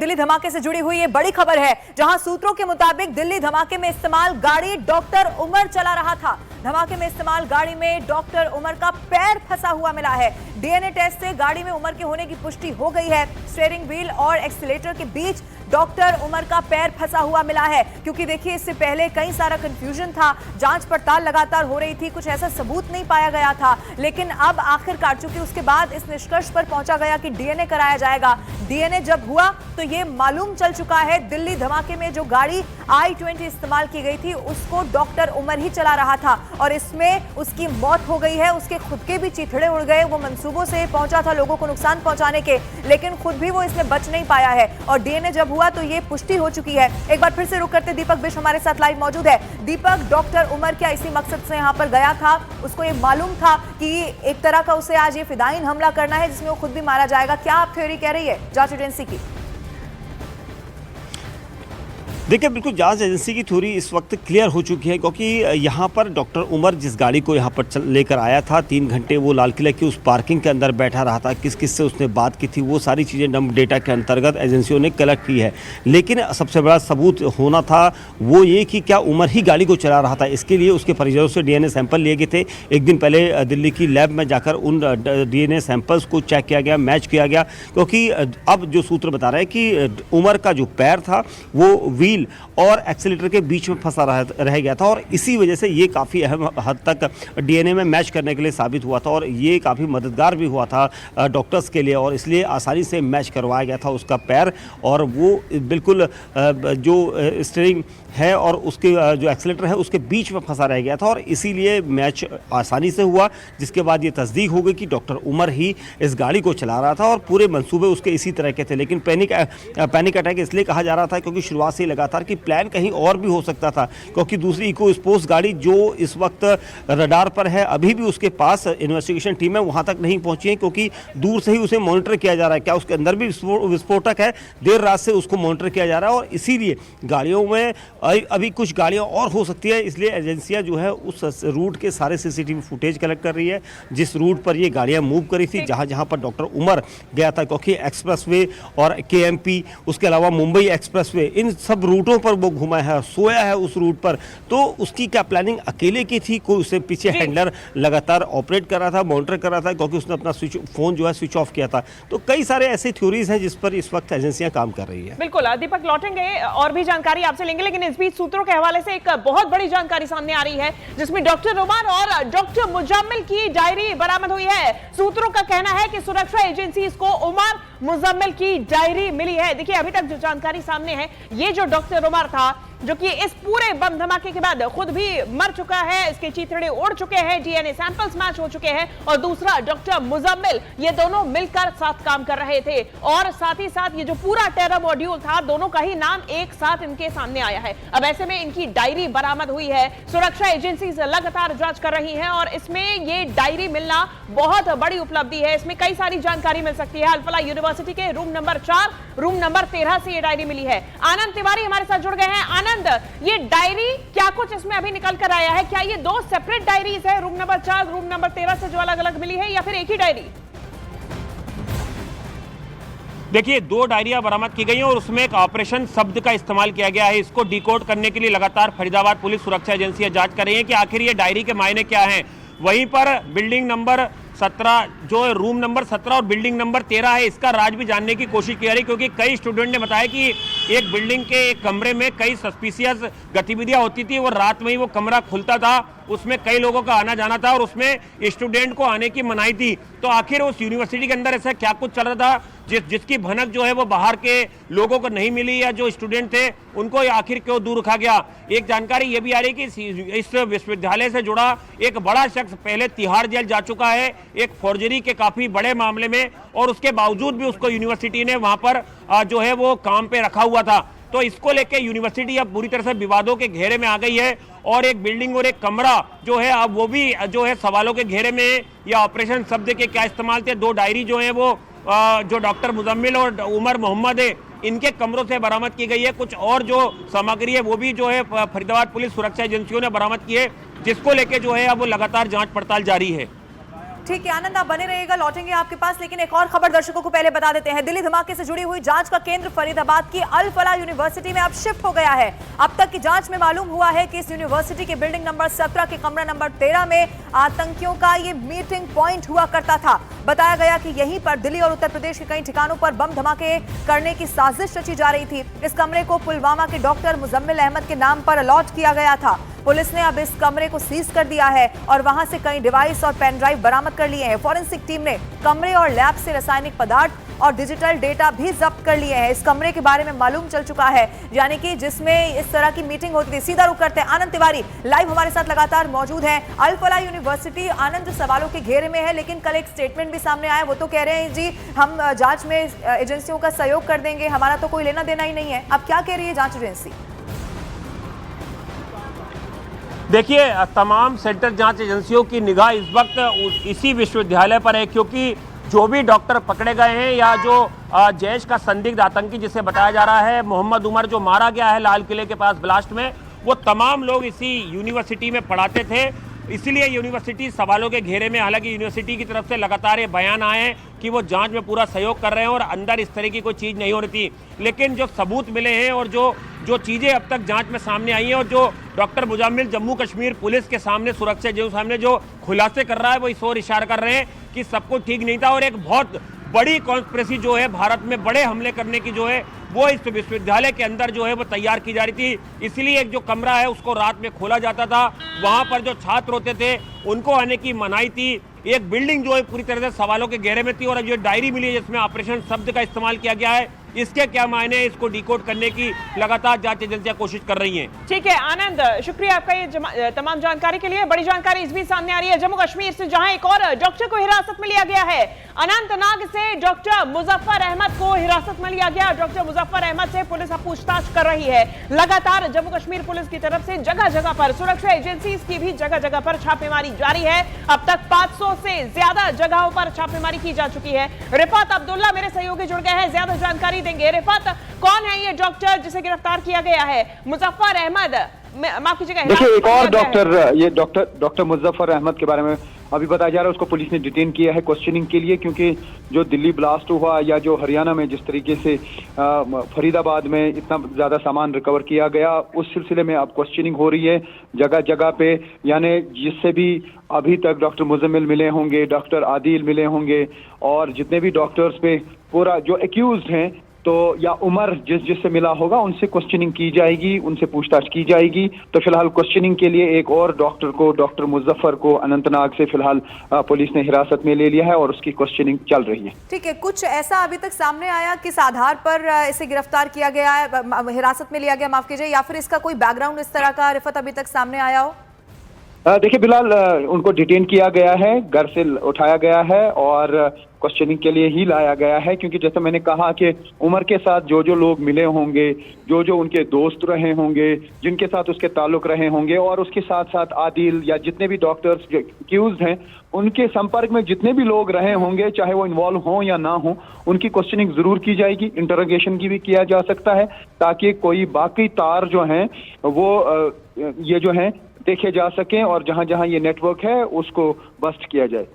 दिल्ली धमाके से जुड़ी हुई ये बड़ी खबर है, जहां सूत्रों के मुताबिक दिल्ली धमाके में इस्तेमाल गाड़ी डॉक्टर उमर चला रहा था। धमाके में इस्तेमाल गाड़ी में डॉक्टर उमर का पैर फंसा हुआ मिला है। डीएनए टेस्ट से गाड़ी में उमर के होने की पुष्टि हो गई है। स्टीयरिंग व्हील और एक्सीलरेटर के बीच डॉक्टर उमर का पैर फंसा हुआ मिला है, क्योंकि देखिए इससे पहले कई सारा कंफ्यूजन था, जांच पड़ताल लगातार हो रही थी, कुछ ऐसा सबूत नहीं पाया गया था। लेकिन अब आखिरकार चूंकि उसके बाद इस निष्कर्ष पर पहुंचा गया कि डीएनए कराया जाएगा। डीएनए जब हुआ तो ये मालूम चल चुका है दिल्ली धमाके में जो गाड़ी i20 इस्तेमाल की गई थी उसको डॉक्टर उमर ही चला रहा था और इसमें उसकी मौत हो गई है। उसके खुद के भी चीथड़े उड़ गए। वो मंसूबों से पहुंचा था लोगों को नुकसान पहुंचाने के, लेकिन खुद भी वो इसमें बच नहीं पाया है और डीएनए जब हुआ तो ये पुष्टि हो चुकी है। एक बार फिर से रुक करते दीपक बिश हमारे साथ लाइव मौजूद है। दीपक, डॉक्टर उमर क्या इसी मकसद से यहाँ पर गया था? उसको ये मालूम था कि एक तरह का उसे आज ये फिदायीन हमला करना है जिसमें वो खुद भी मारा जाएगा? क्या आप थ्योरी कह रही है जांच एजेंसी की? देखिए, बिल्कुल जांच एजेंसी की थ्योरी इस वक्त क्लियर हो चुकी है, क्योंकि यहाँ पर डॉक्टर उमर जिस गाड़ी को यहाँ पर लेकर आया था, 3 घंटे वो लाल किले की उस पार्किंग के अंदर बैठा रहा था। किस किस से उसने बात की थी, वो सारी चीज़ें डंप डेटा के अंतर्गत एजेंसियों ने कलेक्ट की है। लेकिन सबसे बड़ा सबूत होना था वो ये कि क्या उमर ही गाड़ी को चला रहा था। इसके लिए उसके परिजनों से डीएनए सैंपल लिए गए थे। एक दिन पहले दिल्ली की लैब में जाकर उन डीएनए सैंपल्स को चेक किया गया, मैच किया गया, क्योंकि अब जो सूत्र बता रहे हैं कि उमर का जो पैर था वो व्हील और एक्सीलरेटर के बीच में फंसा रह गया था और इसी वजह से ये काफ़ी अहम हद तक डीएनए में मैच करने के लिए साबित हुआ था और ये काफ़ी मददगार भी हुआ था डॉक्टर्स के लिए और इसलिए आसानी से मैच करवाया गया था उसका पैर। और वो बिल्कुल जो स्टीयरिंग है और उसके जो एक्सीलरेटर है उसके बीच में फंसा रह गया था और इसीलिए मैच आसानी से हुआ, जिसके बाद ये तस्दीक हो गई कि डॉक्टर उमर ही इस गाड़ी को चला रहा था और पूरे मंसूबे उसके इसी तरह के थे। लेकिन पैनिक अटैक इसलिए कहा जा रहा था क्योंकि शुरुआत से लगातार कि प्लान कहीं और भी हो सकता था, क्योंकि दूसरी इको स्पोर्ट्स गाड़ी जो इस वक्त रडार पर है अभी भी उसके पास इन्वेस्टिगेशन टीम है वहां तक नहीं पहुंची है, क्योंकि दूर से ही उसे मॉनिटर किया जा रहा है क्या उसके अंदर भी विस्फोटक है। देर रात से उसको मॉनिटर किया जा रहा है और इसीलिए गाड़ियों में अभी कुछ गाड़ियां और हो सकती है। इसलिए एजेंसियां जो है उस रूट के सारे सीसीटीवी फुटेज कलेक्ट कर रही है जिस रूट पर ये गाड़ियां मूव करी थी, जहां जहां पर डॉक्टर उमर गया था, क्योंकि एक्सप्रेसवे और केएमपी उसके अलावा मुंबई एक्सप्रेसवे इन सब रूटों पर वो घुमा है, सोया है उस रूट पर। तो उसकी क्या प्लानिंग अकेले की थी? कोई उसे पीछे हैंडलर लगातार ऑपरेट कर रहा था, मॉनिटर कर रहा था, क्योंकि उसने अपना फोन जो है स्विच ऑफ किया था। तो कई सारे ऐसे थ्योरीज हैं जिस पर इस वक्त एजेंसियां काम कर रही है। बिल्कुल दीपक, लौटेंगे और भी जानकारी आपसे लेंगे, लेकिन इस बीच सूत्रों के हवाले से एक बहुत बड़ी जानकारी सामने आ रही है जिसमें डॉक्टर उमर और डॉक्टर मुजम्मिल की डायरी बरामद हुई है। सूत्रों का कहना है कि सुरक्षा एजेंसी को उमर मुजम्मिल की डायरी मिली है। देखिए, अभी तक जो जानकारी सामने है, ये जो डॉक्टर उमर था जो कि इस पूरे बम धमाके के बाद खुद भी मर चुका है, इसके चीथड़े उड़ चुके हैं, डीएनए सैंपल्स मैच हो चुके हैं, और दूसरा डॉक्टर मुजम्मिल, ये दोनों मिलकर साथ काम कर रहे थे और साथ ही साथ ये जो पूरा टेरर मॉड्यूल था, दोनों का ही नाम एक साथ इनके सामने आया है। अब ऐसे में इनकी डायरी बरामद हुई है। सुरक्षा एजेंसी लगातार जांच कर रही है और इसमें ये डायरी मिलना बहुत बड़ी उपलब्धि है। इसमें कई सारी जानकारी मिल सकती है। अल-फलाह यूनिवर्सिटी के रूम नंबर 4, रूम नंबर 13 से ये डायरी मिली है। आनंद तिवारी हमारे साथ जुड़ गए हैं। आनंद, ये डायरी क्या कुछ इसमें अभी निकल कर आया है? क्या ये 2 सेपरेट डायरीज है, रूम नंबर 4, रूम नंबर 13 से जो अलग अलग मिली है, या फिर एक ही डायरी? देखिए, 2 डायरियां बरामद की गई हैं और उसमें एक ऑपरेशन शब्द का इस्तेमाल किया गया है। इसको डिकोड करने के लिए लगातार फरीदाबाद पुलिस सुरक्षा एजेंसियां जांच कर रही हैं कि आखिर ये डायरी के मायने क्या हैं। वहीं पर बिल्डिंग नंबर 17 जो है, रूम नंबर 17 और बिल्डिंग नंबर 13 है, इसका राज भी जानने की कोशिश की जा रही, क्योंकि कई स्टूडेंट ने बताया कि एक बिल्डिंग के एक कमरे में कई सस्पिशियस गतिविधियां होती थी और रात में ही वो कमरा खुलता था, उसमें कई लोगों का आना जाना था और उसमें स्टूडेंट को आने की मनाही थी। तो आखिर उस यूनिवर्सिटी के अंदर ऐसा क्या कुछ चल रहा था जिसकी भनक जो है वो बाहर के लोगों को नहीं मिली, या जो स्टूडेंट थे उनको आखिर क्यों दूर रखा गया? एक जानकारी ये भी आ रही है कि इस विश्वविद्यालय से जुड़ा एक बड़ा शख्स पहले तिहाड़ जेल जा चुका है एक फॉर्जरी के काफी बड़े मामले में, और उसके बावजूद भी उसको यूनिवर्सिटी ने वहां पर जो है वो काम पे रखा हुआ था। तो इसको लेके यूनिवर्सिटी अब पूरी तरह से विवादों के घेरे में आ गई है और एक बिल्डिंग और एक कमरा जो है अब वो भी जो है सवालों के घेरे में। या ऑपरेशन शब्द के क्या इस्तेमाल थे? 2 डायरी जो है वो जो डॉक्टर मुजम्मिल और उमर मोहम्मद है इनके कमरों से बरामद की गई है। कुछ और जो सामग्री है वो भी जो है फरीदाबाद पुलिस सुरक्षा एजेंसियों ने बरामद की है, जिसको लेके जो है अब वो लगातार जांच पड़ताल जारी है। ठीक है आनंद, आप बने रहिएगा, लौटेंगे आपके पास, लेकिन एक और खबर दर्शकों को पहले बता देते हैं। दिल्ली धमाके से जुड़ी हुई जांच का केंद्र फरीदाबाद की अल फलाह यूनिवर्सिटी में अब शिफ्ट हो गया है। अब तक की जांच में मालूम हुआ है कि इस यूनिवर्सिटी के बिल्डिंग नंबर 17 के कमरा नंबर 13 में आतंकियों का ये मीटिंग पॉइंट हुआ करता था। बताया गया कि यहीं पर दिल्ली और उत्तर प्रदेश के कई ठिकानों पर बम धमाके करने की साजिश रची जा रही थी। इस कमरे को पुलवामा के डॉक्टर मुजम्मिल अहमद के नाम पर अलॉट किया गया था। पुलिस ने अब इस कमरे को सीज कर दिया है और वहां से कई डिवाइस और पेन ड्राइव बरामद कर लिए हैं। फॉरेंसिक टीम ने कमरे और लैब से रासायनिक पदार्थ और डिजिटल डेटा भी जब्त कर लिए हैं। इस कमरे के बारे में मालूम चल चुका है, यानी कि जिसमें इस तरह की मीटिंग होती थी। सीधा रुख करते हैं, आनंद तिवारी लाइव हमारे साथ लगातार मौजूद हैं। अल फलाह यूनिवर्सिटी आनंद सवालों के घेरे में है, लेकिन कल एक स्टेटमेंट भी सामने आया, वो तो कह रहे हैं जी हम जांच में एजेंसियों का सहयोग कर देंगे, हमारा तो कोई लेना देना ही नहीं है। अब क्या कह रही है जांच एजेंसी? देखिए, तमाम सेंट्रल जांच एजेंसियों की निगाह इस वक्त इसी विश्वविद्यालय पर है, क्योंकि जो भी डॉक्टर पकड़े गए हैं या जो जैश का संदिग्ध आतंकी जिसे बताया जा रहा है मोहम्मद उमर, जो मारा गया है लाल किले के पास ब्लास्ट में, वो तमाम लोग इसी यूनिवर्सिटी में पढ़ाते थे। इसीलिए यूनिवर्सिटी सवालों के घेरे में। हालांकि यूनिवर्सिटी की तरफ से लगातार ये बयान आए हैं कि वो जांच में पूरा सहयोग कर रहे हैं और अंदर इस तरह की कोई चीज़ नहीं हो रही थी, लेकिन जो सबूत मिले हैं और जो चीज़ें अब तक जांच में सामने आई हैं और जो डॉक्टर मुजम्मिल जम्मू कश्मीर पुलिस के सामने, सुरक्षा जो सामने जो खुलासे कर रहा है, वो इस ओर इशारा कर रहे हैं कि सब कुछ ठीक नहीं था और एक बहुत बड़ी कॉन्स्पिरेसी जो है भारत में बड़े हमले करने की जो है वो इस विश्वविद्यालय के अंदर जो है वो तैयार की जा रही थी। इसीलिए एक जो कमरा है उसको रात में खोला जाता था, वहां पर जो छात्र होते थे उनको आने की मनाही थी। एक बिल्डिंग जो है पूरी तरह से सवालों के घेरे में थी और अब ये डायरी मिली है जिसमें ऑपरेशन शब्द का इस्तेमाल किया गया है, इसके क्या मायने हैं, इसको डिकोड करने की लगातार जांच एजेंसियां कोशिश कर रही हैं। ठीक है आनंद, शुक्रिया आपका ये तमाम जानकारी के लिए। बड़ी जानकारी इस भी सामने आ रही है जम्मू कश्मीर से, जहां एक और डॉक्टर को हिरासत में लिया गया है। अनंतनाग से डॉक्टर मुजफ्फर अहमद को हिरासत में लिया गया। डॉक्टर मुजफ्फर अहमद से पुलिस अब पूछताछ कर रही है। लगातार जम्मू कश्मीर पुलिस की तरफ से जगह जगह पर, सुरक्षा एजेंसीज की भी जगह जगह पर छापेमारी जारी है। अब तक 500 से ज्यादा जगहों पर छापेमारी की जा चुकी है। रिफात अब्दुल्ला मेरे सहयोगी जुड़ गए हैं, ज्यादा जानकारी देंगे। रिफात, कौन है ये डॉक्टर जिसे गिरफ्तार किया गया है? मुजफ्फर अहमद, माफ कीजिएगा, देखिए एक और डॉक्टर, ये डॉक्टर मुजफ्फर अहमद के बारे में अभी बताया जा रहा है, उसको पुलिस ने डिटेन किया है क्वेश्चनिंग के लिए, क्योंकि जो दिल्ली ब्लास्ट हुआ या जो हरियाणा में जिस तरीके से फरीदाबाद में इतना ज्यादा सामान रिकवर किया गया, उस सिलसिले में अब क्वेश्चनिंग हो रही है जगह जगह पे। यानी जिससे भी अभी तक डॉक्टर मुजम्मिल मिले होंगे, डॉक्टर आदिल मिले होंगे और जितने भी डॉक्टर्स पे पूरा जो एक्यूज्ड हैं तो या उमर जिससे मिला होगा उनसे क्वेश्चनिंग की जाएगी, उनसे पूछताछ की जाएगी। तो फिलहाल क्वेश्चनिंग के लिए एक और डॉक्टर को, डॉक्टर मुजफ्फर को अनंतनाग से फिलहाल पुलिस ने हिरासत में ले लिया है और उसकी क्वेश्चनिंग चल रही है। ठीक है, कुछ ऐसा अभी तक सामने आया किस आधार पर इसे गिरफ्तार किया गया है, हिरासत में लिया गया, माफ कीजिए, या फिर इसका कोई बैकग्राउंड इस तरह का रिफत अभी तक सामने आया हो? देखिए फिलहाल उनको डिटेन किया गया है, घर से उठाया गया है और क्वेश्चनिंग के लिए ही लाया गया है, क्योंकि जैसे मैंने कहा कि उमर के साथ जो जो लोग मिले होंगे, जो जो उनके दोस्त रहे होंगे, जिनके साथ उसके ताल्लुक रहे होंगे और उसके साथ साथ आदिल या जितने भी डॉक्टर्स एक्यूज्ड हैं उनके संपर्क में जितने भी लोग रहे होंगे, चाहे वो इन्वॉल्व हों या ना हो, उनकी क्वेश्चनिंग जरूर की जाएगी, इंटरोगेशन की भी किया जा सकता है, ताकि कोई बाकी तार जो हैं वो ये जो हैं देखे जा सकें और जहां जहां ये नेटवर्क है उसको बस्ट किया जाए।